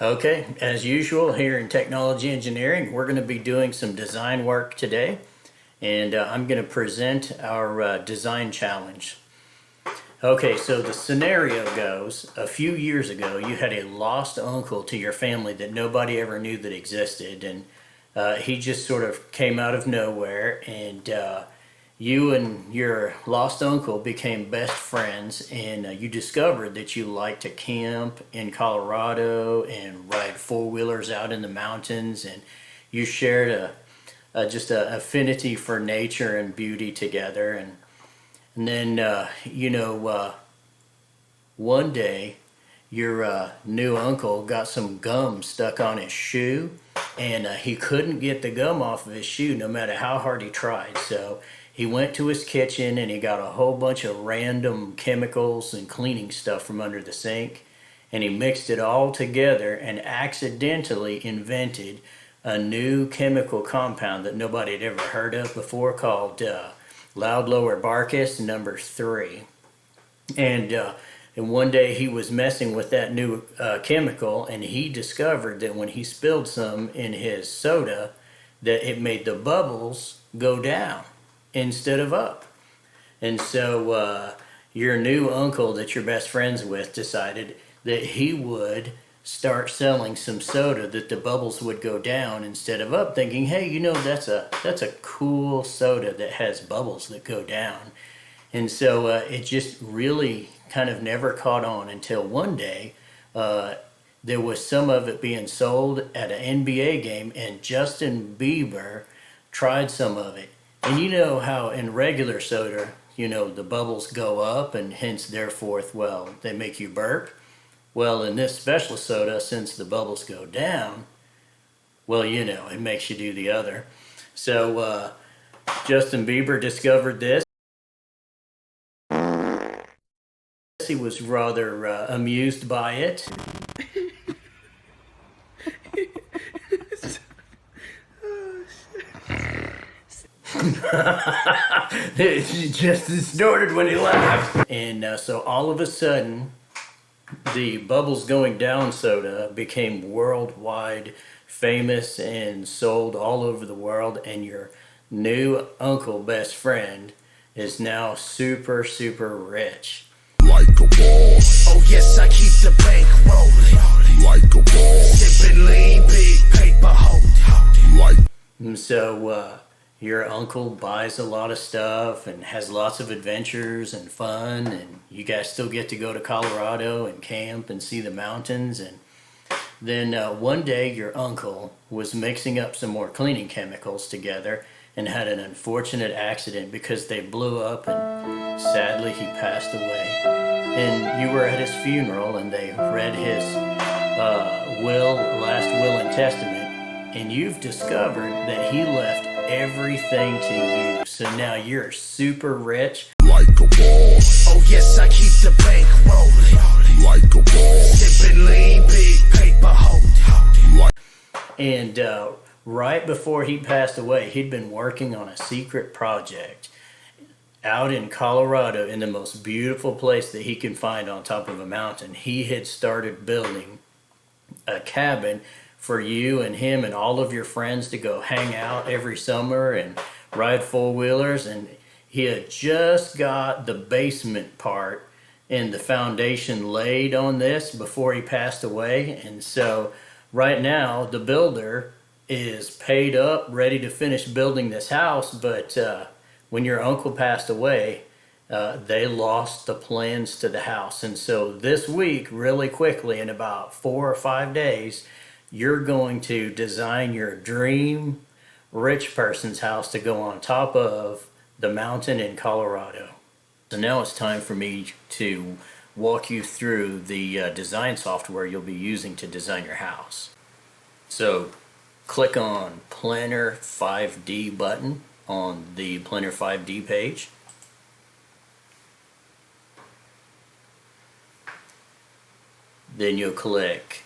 Okay, as usual here in technology engineering, we're going to be doing some design work today, and I'm going to present our design challenge. Okay, so the scenario goes, a few years ago you had a lost uncle to your family that nobody ever knew that existed, and he just sort of came out of nowhere, and you and your lost uncle became best friends, and you discovered that you like to camp in Colorado and ride four-wheelers out in the mountains, and you shared just a affinity for nature and beauty together. And then one day your new uncle got some gum stuck on his shoe, and he couldn't get the gum off of his shoe no matter how hard he tried. So he went to his kitchen and he got a whole bunch of random chemicals and cleaning stuff from under the sink, and he mixed it all together and accidentally invented a new chemical compound that nobody had ever heard of before called Loud Lower Barkus number 3. And one day he was messing with that new chemical, and he discovered that when he spilled some in his soda, that it made the bubbles go down instead of up. And so your new uncle that you're best friends with decided that he would start selling some soda that the bubbles would go down instead of up, thinking, hey, that's a cool soda that has bubbles that go down. And so it just really kind of never caught on until one day there was some of it being sold at an NBA game, and Justin Bieber tried some of it. And you know how in regular soda, the bubbles go up and hence therefore, well, they make you burp. Well, in this special soda, since the bubbles go down, well, it makes you do the other. So Justin Bieber discovered this. He was rather amused by it. He just snorted when he laughed. And so all of a sudden, the bubbles going down soda became worldwide famous and sold all over the world, and your new uncle best friend is now super, super rich. Like a boss. Oh yes, I keep the bank rolling. Like a boss. Sipping lean, big paper holding. Like. And so your uncle buys a lot of stuff and has lots of adventures and fun, and you guys still get to go to Colorado and camp and see the mountains. And then one day your uncle was mixing up some more cleaning chemicals together and had an unfortunate accident because they blew up, and sadly he passed away. And you were at his funeral, and they read his last will and testament, and you've discovered that he left everything to you. So now you're super rich. Like a boss. Oh yes, I keep the bank rolling. Like a boss. Sipping lean, big paper holding. Like. And right before he passed away, he'd been working on a secret project out in Colorado in the most beautiful place that he can find on top of a mountain. He had started building a cabin for you and him and all of your friends to go hang out every summer and ride four-wheelers. And he had just got the basement part and the foundation laid on this before he passed away. And so right now the builder is paid up, ready to finish building this house, but when your uncle passed away, they lost the plans to the house. And so this week, really quickly, in about 4 or 5 days, you're going to design your dream rich person's house to go on top of the mountain in Colorado. So now it's time for me to walk you through the design software you'll be using to design your house. So click on Planner 5D button on the Planner 5D page. Then you'll click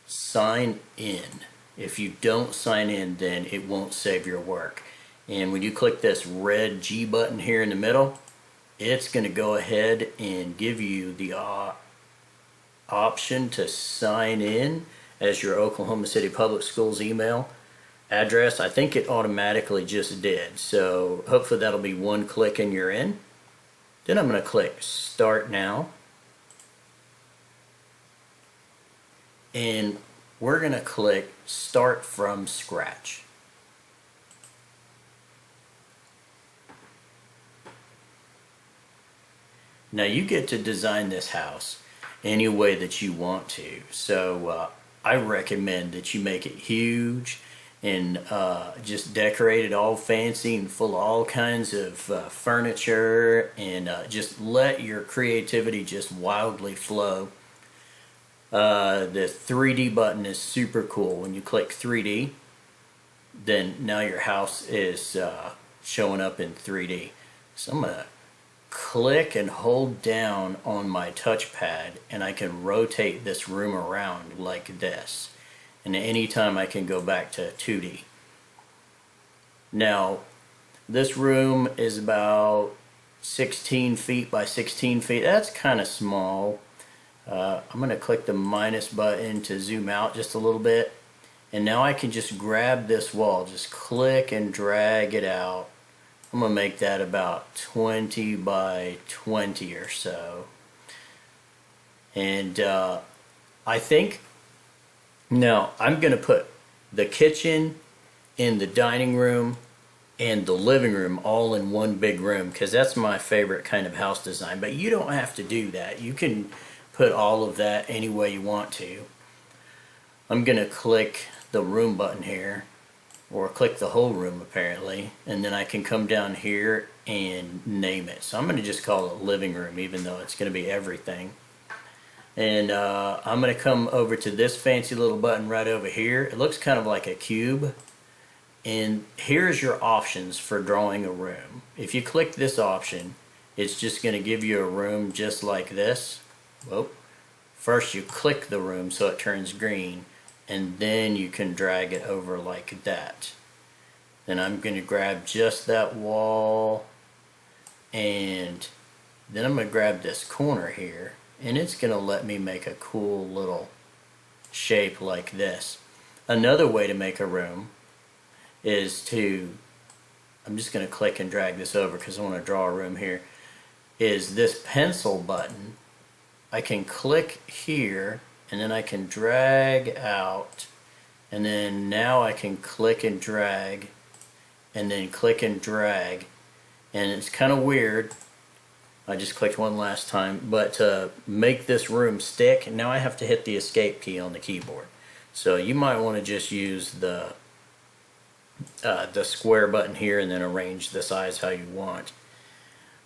Sign In. If you don't sign in, then it won't save your work. And when you click this red G button here in the middle, it's going to go ahead and give you the option to sign in as your Oklahoma City Public Schools email address. I think it automatically just did. So hopefully that'll be one click and you're in. Then I'm going to click Start Now. And we're going to click Start from Scratch. Now you get to design this house any way that you want to. So I recommend that you make it huge and just decorate it all fancy and full of all kinds of furniture, and just let your creativity just wildly flow. The 3D button is super cool. When you click 3D, then now your house is showing up in 3D. So I'm going to click and hold down on my touchpad, and I can rotate this room around like this. And anytime I can go back to 2D. Now, this room is about 16 feet by 16 feet. That's kind of small. I'm going to click the minus button to zoom out just a little bit. And now I can just grab this wall, just click and drag it out. I'm going to make that about 20 by 20 or so. And I think now I'm going to put the kitchen and the dining room and the living room all in one big room, because that's my favorite kind of house design. But you don't have to do that. You can put all of that any way you want to. I'm going to click the room button here, or click the whole room apparently, and then I can come down here and name it. So I'm going to just call it living room, even though it's going to be everything. And I'm going to come over to this fancy little button right over here. It looks kind of like a cube. And here's your options for drawing a room. If you click this option, it's just going to give you a room just like this. Well, first you click the room so it turns green, and then you can drag it over like that. Then I'm going to grab just that wall, and then I'm going to grab this corner here, and it's going to let me make a cool little shape like this. Another way to make a room is to, I'm just going to click and drag this over because I want to draw a room here, is this pencil button. I can click here, and then I can drag out, and then now I can click and drag, and then click and drag, and it's kind of weird. I just clicked one last time, but to make this room stick, now I have to hit the escape key on the keyboard. So you might want to just use the square button here and then arrange the size how you want.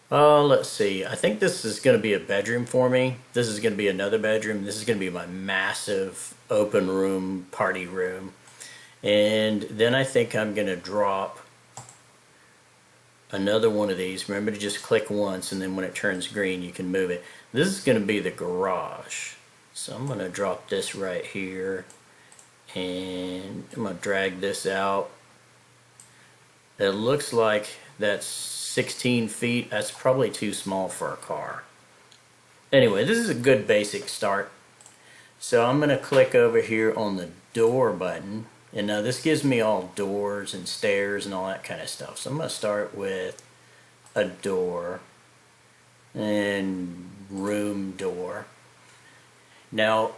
Let's see. I think this is going to be a bedroom for me. This is going to be another bedroom. This is going to be my massive open room, party room. And then I think I'm going to drop another one of these. Remember to just click once, and then when it turns green, you can move it. This is going to be the garage. So I'm going to drop this right here, and I'm going to drag this out. It looks like that's 16 feet. That's probably too small for a car. Anyway, this is a good basic start. So I'm going to click over here on the door button, and now this gives me all doors and stairs and all that kind of stuff. So I'm going to start with a door and room door. Now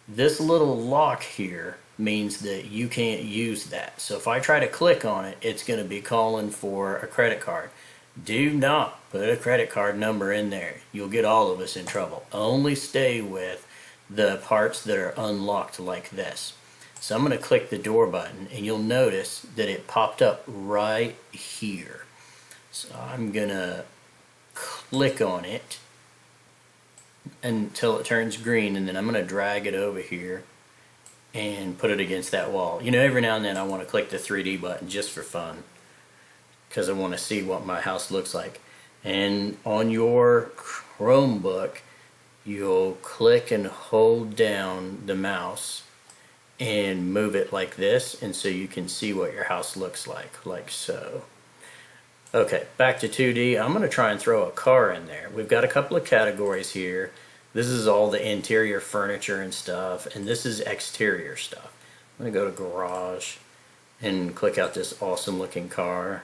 this little lock here means that you can't use that. So if I try to click on it, it's going to be calling for a credit card. Do not put a credit card number in there. You'll get all of us in trouble. Only stay with the parts that are unlocked like this. So I'm going to click the door button, and you'll notice that it popped up right here. So I'm going to click on it until it turns green, and then I'm going to drag it over here and put it against that wall. You know, every now and then I want to click the 3D button just for fun, because I want to see what my house looks like. And on your Chromebook, you'll click and hold down the mouse and move it like this, and so you can see what your house looks like so. Okay, back to 2D. I'm going to try and throw a car in there. We've got a couple of categories here. This is all the interior furniture and stuff, and this is exterior stuff. I'm gonna go to garage and click out this awesome looking car.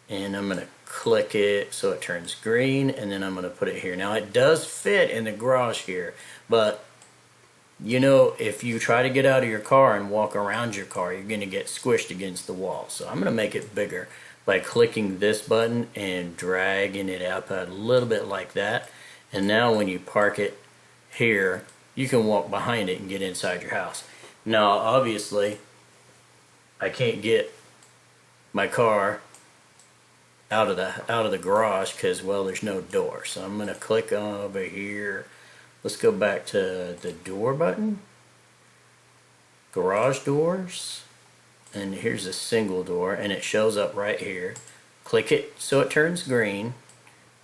And I'm gonna click it so it turns green, and then I'm gonna put it here. Now it does fit in the garage here, but you know, if you try to get out of your car and walk around your car, you're gonna get squished against the wall. So I'm gonna make it bigger by clicking this button and dragging it up a little bit like that. And now when you park it here, you can walk behind it and get inside your house. Now obviously I can't get my car out of the garage because, well, there's no door. So I'm gonna click over here. Let's go back to the door button, garage doors, and here's a single door, and it shows up right here. Click it so it turns green,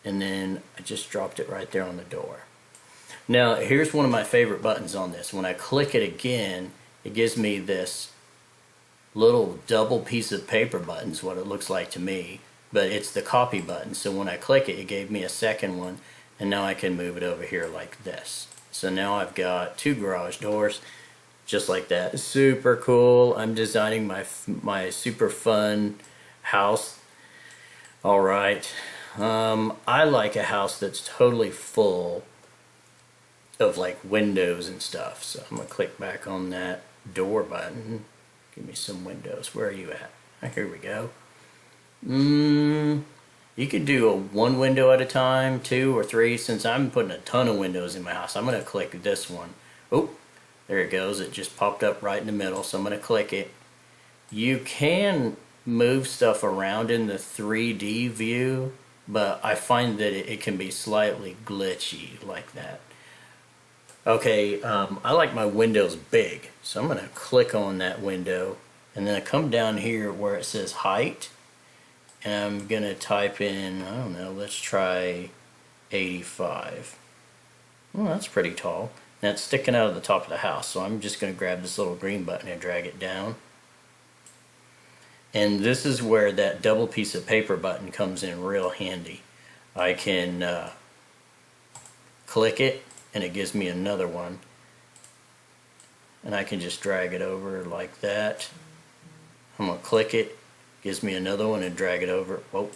and then I just dropped it right there on the door. Now here's one of my favorite buttons on this. When I click it again, it gives me this little double piece of paper button, is what it looks like to me, but it's the copy button. So when I click it, it gave me a second one, and now I can move it over here like this. So now I've got 2 garage doors just like that. Super cool. I'm designing my super fun house. All right. I like a house that's totally full of like windows and stuff. So I'm gonna click back on that door button. Give me some windows. Where are you at? Here we go. You could do a 1 window at a time, 2 or 3. Since I'm putting a ton of windows in my house, I'm gonna click this one. Oh, there it goes. It just popped up right in the middle. So I'm gonna click it. You can move stuff around in the 3D view, but I find that it can be slightly glitchy like that. Okay, I like my windows big, so I'm gonna click on that window, and then I come down here where it says height, and I'm gonna type in, I don't know, let's try 85. Well, that's pretty tall. And it's sticking out of the top of the house, so I'm just gonna grab this little green button and drag it down. And this is where that double piece of paper button comes in real handy. I can click it, and it gives me another one. And I can just drag it over like that. I'm gonna click it, gives me another one, and drag it over. Whoa, you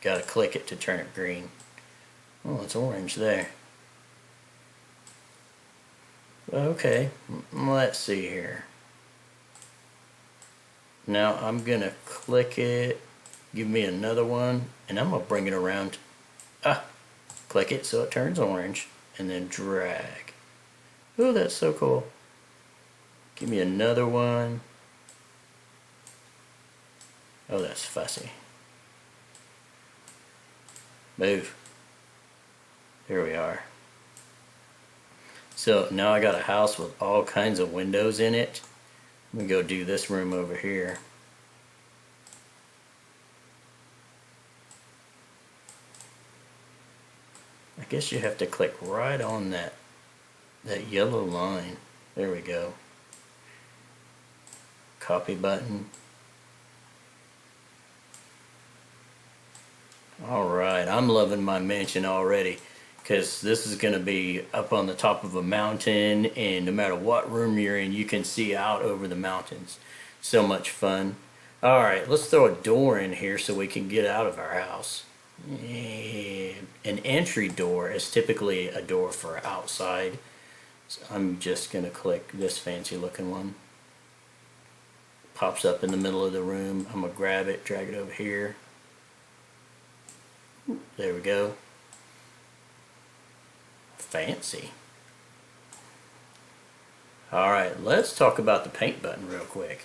gotta click it to turn it green. Oh, it's orange there. Okay, let's see here. Now I'm gonna click it, give me another one, and I'm gonna bring it around. Click it so it turns orange, and then drag. Oh, that's so cool. Give me another one. Oh, that's fussy. Move. Here we are. So now I got a house with all kinds of windows in it. Let me go do this room over here. I guess you have to click right on that yellow line. There we go. Copy button. Alright, I'm loving my mansion already, because this is going to be up on the top of a mountain, and no matter what room you're in, you can see out over the mountains. So much fun. Alright, let's throw a door in here so we can get out of our house. And an entry door is typically a door for outside. So I'm just going to click this fancy looking one. Pops up in the middle of the room. I'm going to grab it, drag it over here. There we go. Fancy. Alright, let's talk about the paint button real quick.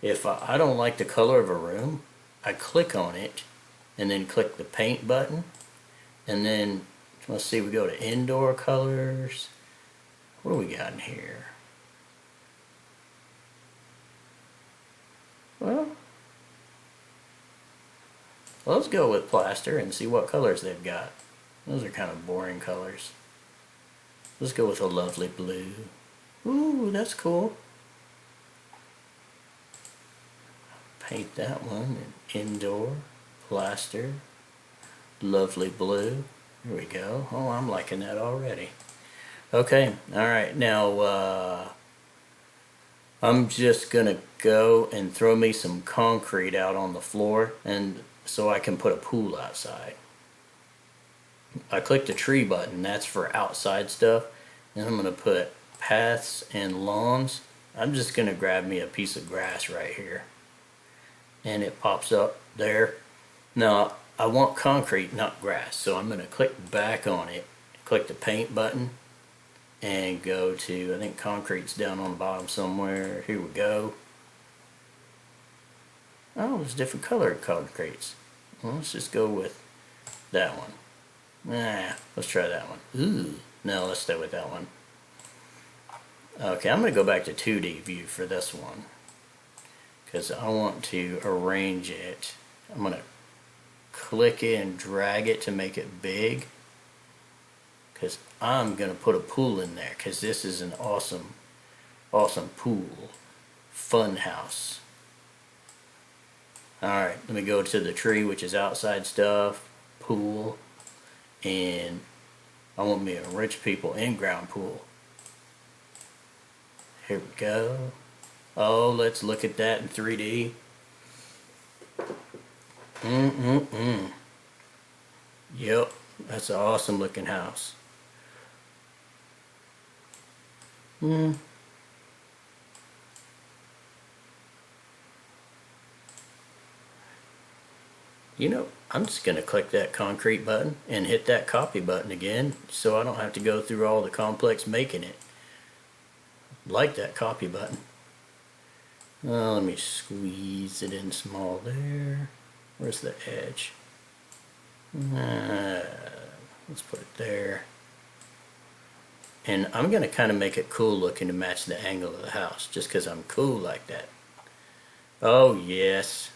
If I don't like the color of a room, I click on it and then click the paint button, and then let's see, we go to indoor colors. What do we got in here? Well, let's go with plaster and see what colors they've got. Those are kind of boring colors. Let's go with a lovely blue. Ooh, that's cool. Paint that one in indoor, plaster, lovely blue. Here we go. Oh, I'm liking that already. Okay, alright, now I'm just gonna go and throw me some concrete out on the floor and so I can put a pool outside. I clicked the tree button, that's for outside stuff. And I'm gonna put paths and lawns. I'm just gonna grab me a piece of grass right here. And it pops up there. Now, I want concrete, not grass, so I'm gonna click back on it, click the paint button, and go to, I think concrete's down on the bottom somewhere. Here we go. Oh, there's different colored concretes. Well, let's just go with that one. Let's try that one. Ooh, no, let's stay with that one. Okay, I'm gonna go back to 2D view for this one because I want to arrange it. I'm gonna click it and drag it to make it big because I'm gonna put a pool in there because this is an awesome pool fun house. Alright, let me go to the tree, which is outside stuff, pool, and I want me a rich people in-ground pool. Here we go. Oh, let's look at that in 3D. Yep, that's an awesome looking house. You know, I'm just going to click that concrete button and hit that copy button again so I don't have to go through all the complex making it. Like that copy button. Let me squeeze it in small there. Where's the edge? Let's put it there. And I'm going to kind of make it cool looking to match the angle of the house just because I'm cool like that. Oh yes.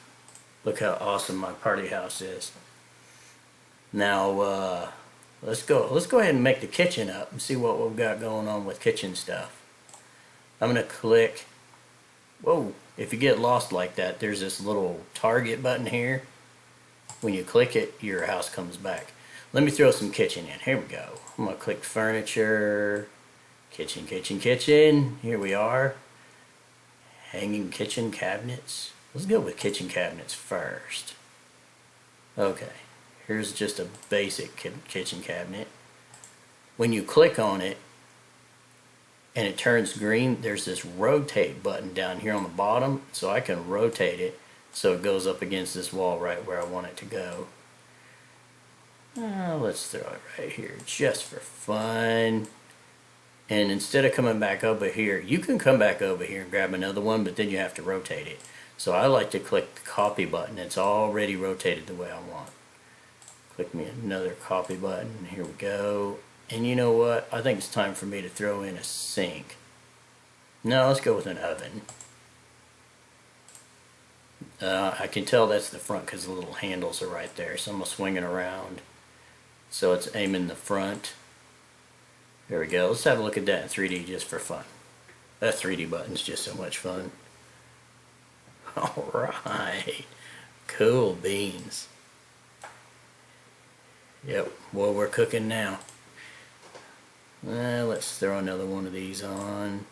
Look how awesome my party house is. Now let's go ahead and make the kitchen up and see what we've got going on with kitchen stuff. I'm gonna click. Whoa, if you get lost like that, there's this little target button here. When you click it, your house comes back. Let me throw some kitchen in. Here we go. I'm gonna click furniture, kitchen. Here we are. Hanging kitchen cabinets. Let's go with kitchen cabinets first. Okay, here's just a basic kitchen cabinet. When you click on it and it turns green, there's this rotate button down here on the bottom, so I can rotate it so it goes up against this wall right where I want it to go. Let's throw it right here just for fun. And instead of coming back over here, you can come back over here and grab another one, but then you have to rotate it. So I like to click the copy button. It's already rotated the way I want. Click me another copy button. Here we go. And you know what? I think it's time for me to throw in a sink. No, let's go with an oven. I can tell that's the front because the little handles are right there. So I'm going to swing it around so it's aiming the front. There we go. Let's have a look at that in 3D just for fun. That 3D button's just so much fun. Alright. Cool beans. Yep, well, we're cooking now. Let's throw another one of these on.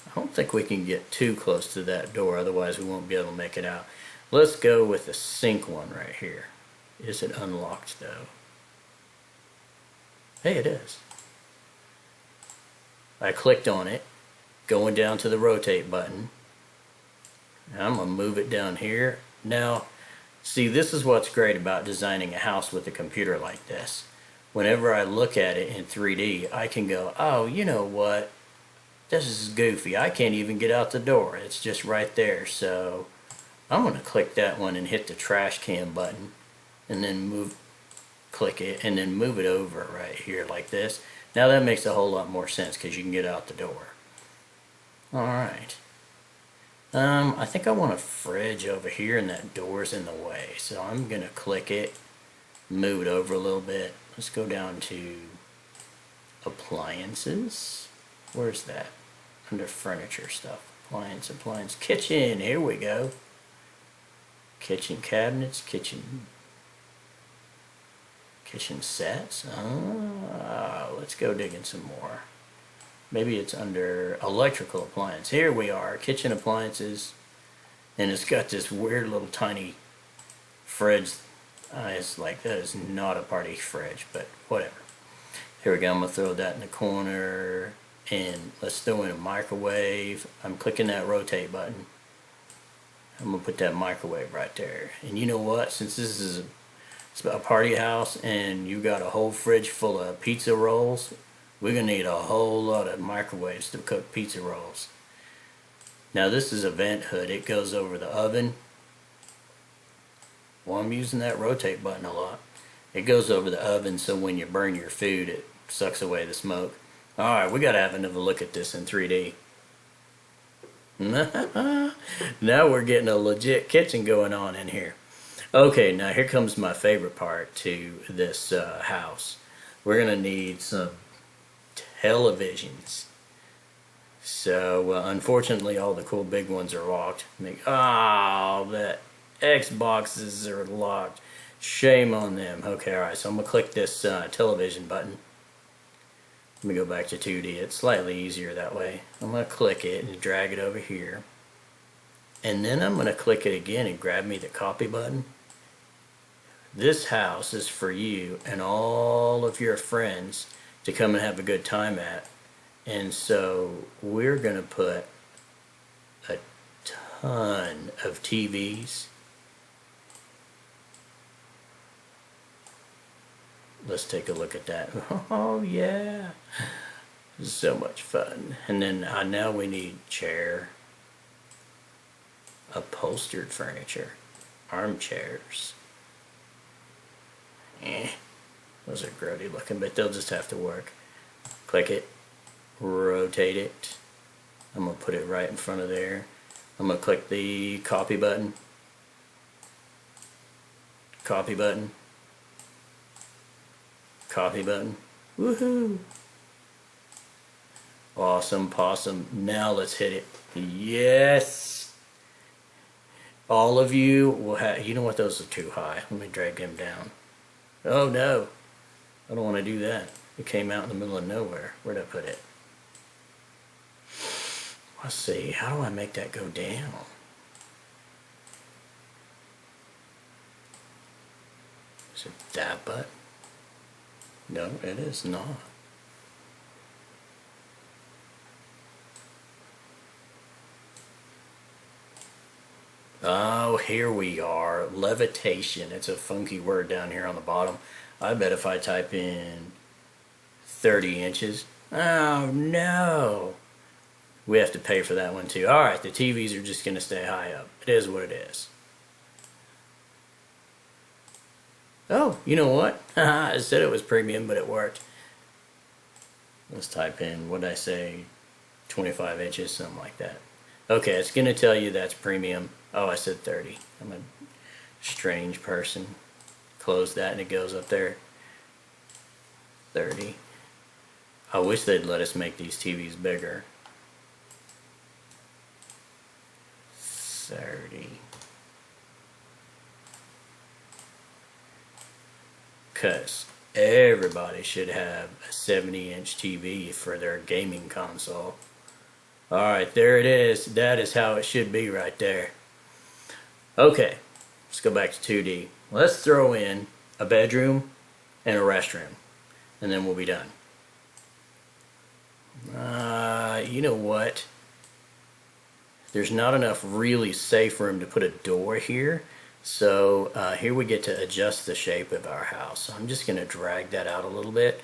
I don't think we can get too close to that door, otherwise we won't be able to make it out. Let's go with the sink one right here. Is it unlocked though? Hey, it is. I clicked on it, going down to the rotate button. Now I'm going to move it down here. Now, see, this is what's great about designing a house with a computer like this. Whenever I look at it in 3D, I can go, oh, you know what? This is goofy. I can't even get out the door. It's just right there. So I'm going to click that one and hit the trash can button and then click it and then move it over right here like this. Now that makes a whole lot more sense because you can get out the door. Alright. I think I want a fridge over here and that door's in the way. So I'm going to click it, move it over a little bit. Let's go down to appliances. Where's that? Under furniture stuff. Appliance, kitchen. Here we go. Kitchen cabinets, kitchen Kitchen sets. Let's go digging some more. Maybe it's under electrical appliance. Here we are, kitchen appliances. And it's got this weird little tiny fridge. It's like, that is not a party fridge, but whatever. Here we go, I'm gonna throw that in the corner. And let's throw in a microwave. I'm clicking that rotate button. I'm gonna put that microwave right there. And you know what? Since this is a party house and you got a whole fridge full of pizza rolls, we're gonna need a whole lot of microwaves to cook pizza rolls. Now this is a vent hood. It goes over the oven. Well, I'm using that rotate button a lot. It goes over the oven, so when you burn your food, it sucks away the smoke. Alright, we gotta have another look at this in 3D. Now we're getting a legit kitchen going on in here. Okay, now here comes my favorite part to this house. We're gonna need some televisions. So unfortunately all the cool big ones are locked. Oh, the Xboxes are locked. Shame on them. Okay, alright, so I'm gonna click this television button. Let me go back to 2D. It's slightly easier that way. I'm gonna click it and drag it over here. And then I'm gonna click it again and grab me the copy button. This house is for you and all of your friends to come and have a good time at. And so we're gonna put a ton of TVs. Let's take a look at that. Oh yeah, so much fun. And then now we need chair, upholstered furniture, armchairs. Those are grody looking, but they'll just have to work. Click it, rotate it. I'm gonna put it right in front of there. I'm gonna click the copy button. Copy button. Copy button. Woohoo! Awesome possum. Now let's hit it. Yes! All of you will have, you know what, those are too high. Let me drag them down. Oh no! I don't want to do that. It came out in the middle of nowhere. Where'd I put it? Let's see, how do I make that go down? Is it that button? No, it is not. Oh, here we are. Levitation. It's a funky word down here on the bottom. I bet if I type in 30 inches. Oh, no. We have to pay for that one too. Alright, the TVs are just going to stay high up. It is what it is. Oh, you know what? I said it was premium, but it worked. Let's type in, what did I say, 25 inches, something like that. Okay, it's going to tell you that's premium. Oh, I said 30. I'm a strange person. Close that and it goes up there. 30. I wish they'd let us make these TVs bigger. 30. Because everybody should have a 70-inch TV for their gaming console. Alright, there it is. That is how it should be right there. Okay, let's go back to 2D. Let's throw in a bedroom and a restroom, and then we'll be done. You know what? There's not enough really safe room to put a door here. So here we get to adjust the shape of our house. So I'm just going to drag that out a little bit.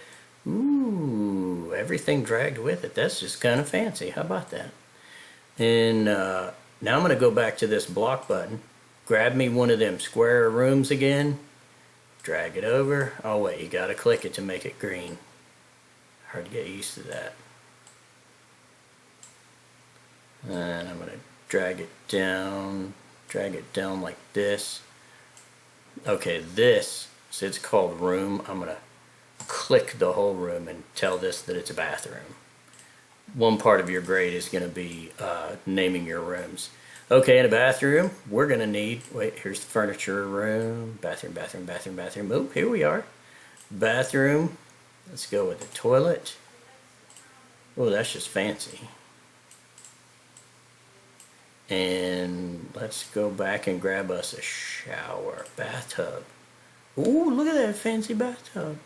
Ooh, everything dragged with it. That's just kind of fancy. How about that? And now I'm going to go back to this block button. Grab me one of them square rooms again. Drag it over. Oh wait, you got to click it to make it green. Hard to get used to that. And I'm going to drag it down like this. Okay, this, so it's called room. I'm going to click the whole room and tell this that it's a bathroom. One part of your grade is going to be naming your rooms. Okay, in a bathroom, we're going to need, wait, here's the furniture room, bathroom. Oh, here we are. Bathroom. Let's go with the toilet. Oh, that's just fancy. And let's go back and grab us a shower. Bathtub. Ooh, look at that fancy bathtub.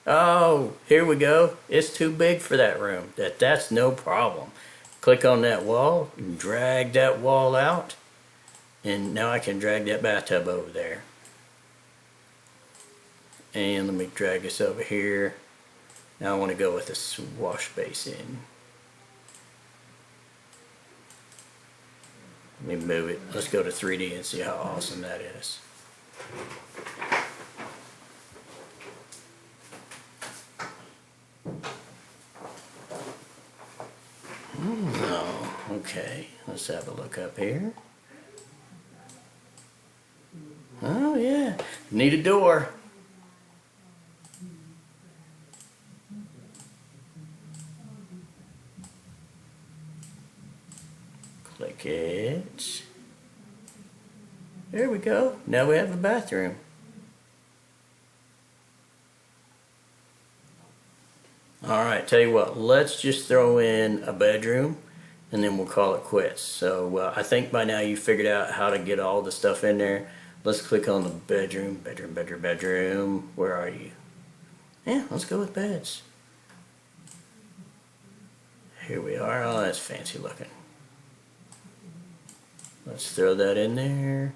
Oh, here we go. It's too big for that room. That's no problem. Click on that wall and drag that wall out. And now I can drag that bathtub over there. And let me drag this over here. Now I want to go with this wash basin. Let me move it. Let's go to 3D and see how awesome that is. Oh, okay. Let's have a look up here. Oh yeah, need a door. Click it. There we go. Now we have a bathroom. Alright, tell you what, let's just throw in a bedroom and then we'll call it quits. So I think by now you figured out how to get all the stuff in there. Let's click on the bedroom. Bedroom. Where are you? Yeah, let's go with beds. Here we are. Oh, that's fancy looking. Let's throw that in there.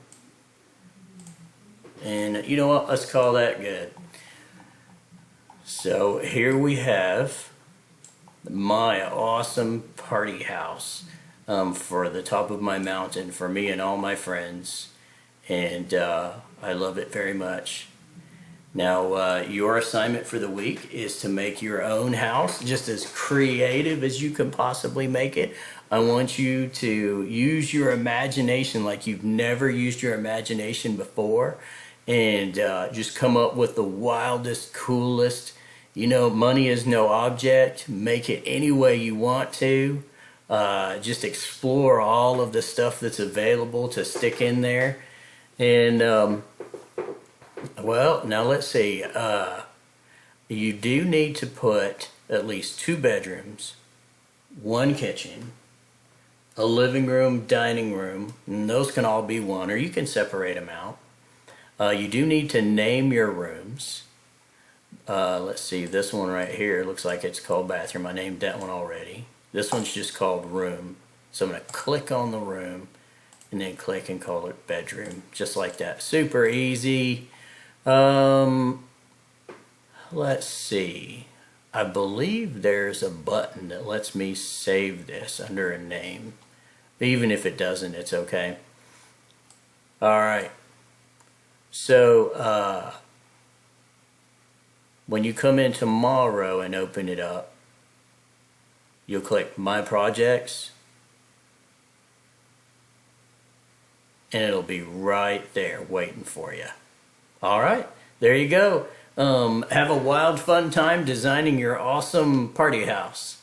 And you know what? Let's call that good. So here we have my awesome party house for the top of my mountain for me and all my friends. And I love it very much. Now your assignment for the week is to make your own house just as creative as you can possibly make it. I want you to use your imagination like you've never used your imagination before, and just come up with the wildest, coolest, you know, money is no object. Make it any way you want to. Just explore all of the stuff that's available to stick in there. And well, now let's see. You do need to put at least 2 bedrooms, 1 kitchen, a living room, dining room, and those can all be one, or you can separate them out. You do need to name your rooms. Let's see, this one right here looks like it's called bathroom. I named that one already. This one's just called room. So I'm going to click on the room and then click and call it bedroom, just like that. Super easy. Let's see. I believe there's a button that lets me save this under a name. Even if it doesn't, it's okay. Alright. So, when you come in tomorrow and open it up, you'll click My Projects, and it'll be right there waiting for you. Alright, there you go. Have a wild fun time designing your awesome party house.